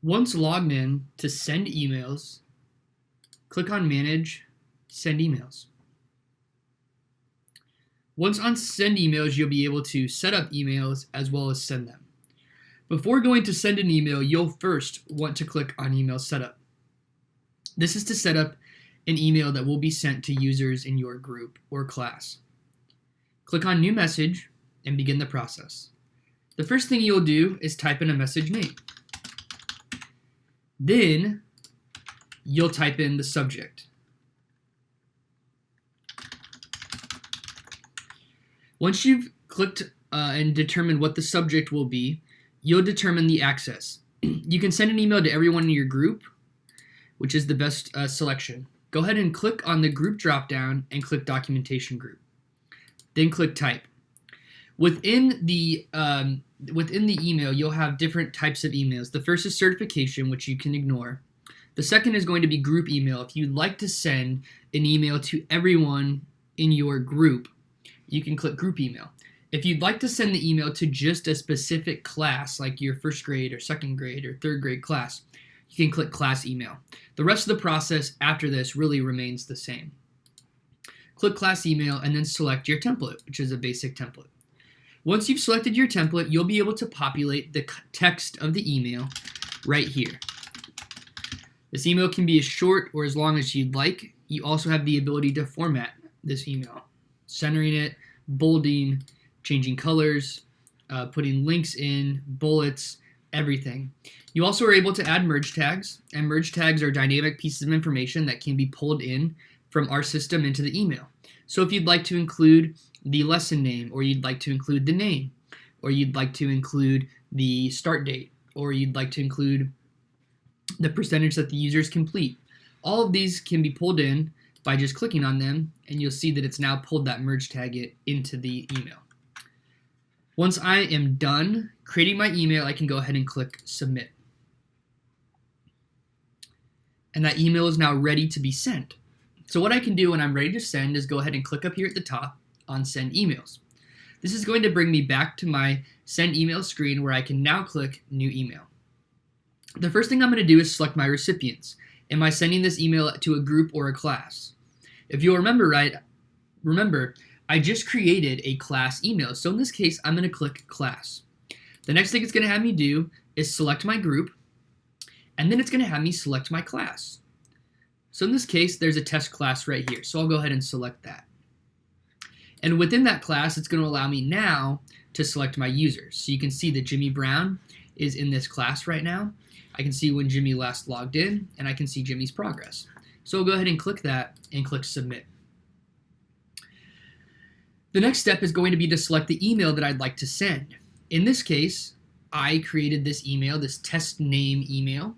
Once logged in to send emails, click on Manage, Send Emails. Once on Send Emails, you'll be able to set up emails as well as send them. Before going to send an email, you'll first want to click on Email Setup. This is to set up an email that will be sent to users in your group or class. Click on New Message and begin the process. The first thing you'll do is type in a message name. Then you'll type in the subject. Once you've clicked and determined what the subject will be, you'll determine the access. You can send an email to everyone in your group, which is the best selection. Go ahead and click on the group dropdown and click Documentation Group. Then click Type. Within the email, you'll have different types of emails. The first is certification, which you can ignore. The second is going to be group email. If you'd like to send an email to everyone in your group, you can click group email. If you'd like to send the email to just a specific class, like your first grade or second grade or third grade class, you can click class email. The rest of the process after this really remains the same. Click class email and then select your template, which is a basic template. Once you've selected your template, you'll be able to populate the text of the email right here. This email can be as short or as long as you'd like. You also have the ability to format this email, centering it, bolding, changing colors, putting links in, bullets, everything. You also are able to add merge tags, and merge tags are dynamic pieces of information that can be pulled in from our system into the email. So if you'd like to include the lesson name, or you'd like to include the name, or you'd like to include the start date, or you'd like to include the percentage that the users complete, all of these can be pulled in by just clicking on them, and you'll see that it's now pulled that merge tag into the email. Once I am done creating my email, I can go ahead and click Submit. And that email is now ready to be sent. So what I can do when I'm ready to send is go ahead and click up here at the top on Send Emails. This is going to bring me back to my Send Email screen where I can now click New Email. The first thing I'm going to do is select my recipients. Am I sending this email to a group or a class? If you'll remember I just created a class email. So in this case, I'm going to click Class. The next thing it's going to have me do is select my group, and then it's going to have me select my class. So in this case, there's a test class right here. So I'll go ahead and select that. And within that class, it's going to allow me now to select my users. So you can see that Jimmy Brown is in this class right now. I can see when Jimmy last logged in, and I can see Jimmy's progress. So I'll go ahead and click that and click Submit. The next step is going to be to select the email that I'd like to send. In this case, I created this email, this test name email,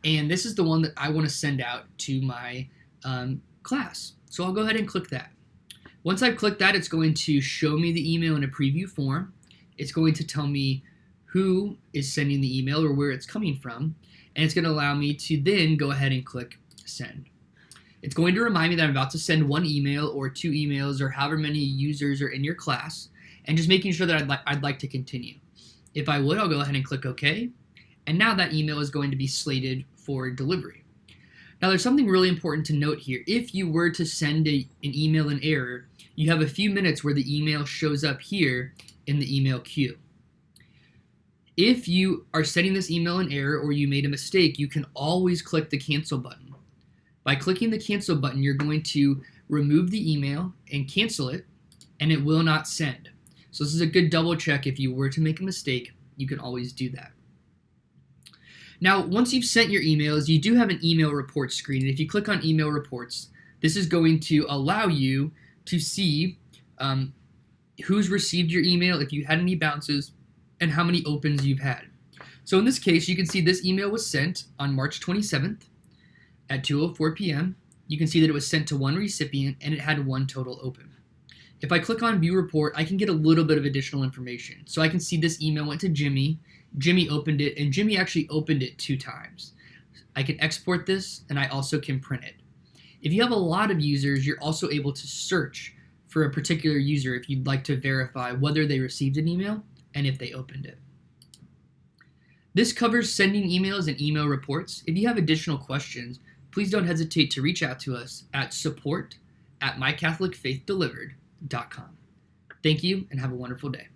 and this is the one that I want to send out to my class. So I'll go ahead and click that. Once I've clicked that, it's going to show me the email in a preview form. It's going to tell me who is sending the email or where it's coming from, and it's going to allow me to then go ahead and click Send. It's going to remind me that I'm about to send one email or two emails or however many users are in your class, and just making sure that I'd like to continue. If I would, I'll go ahead and click OK, and now that email is going to be slated for delivery. Now there's something really important to note here. If you were to send an email in error, you have a few minutes where the email shows up here in the email queue. If you are sending this email in error or you made a mistake, you can always click the cancel button. By clicking the cancel button, you're going to remove the email and cancel it, and it will not send. So this is a good double check. If you were to make a mistake, you can always do that. Now, once you've sent your emails, you do have an email report screen. And if you click on email reports, this is going to allow you to see who's received your email, if you had any bounces, and how many opens you've had. So in this case, you can see this email was sent on March 27th at 2:04 p.m. You can see that it was sent to one recipient and it had one total open. If I click on View Report, I can get a little bit of additional information. So I can see this email went to Jimmy, Jimmy opened it, and Jimmy actually opened it 2 times. I can export this, and I also can print it. If you have a lot of users, you're also able to search for a particular user if you'd like to verify whether they received an email and if they opened it. This covers sending emails and email reports. If you have additional questions, please don't hesitate to reach out to us at support@mycatholicfaithdelivered.com. Thank you and have a wonderful day.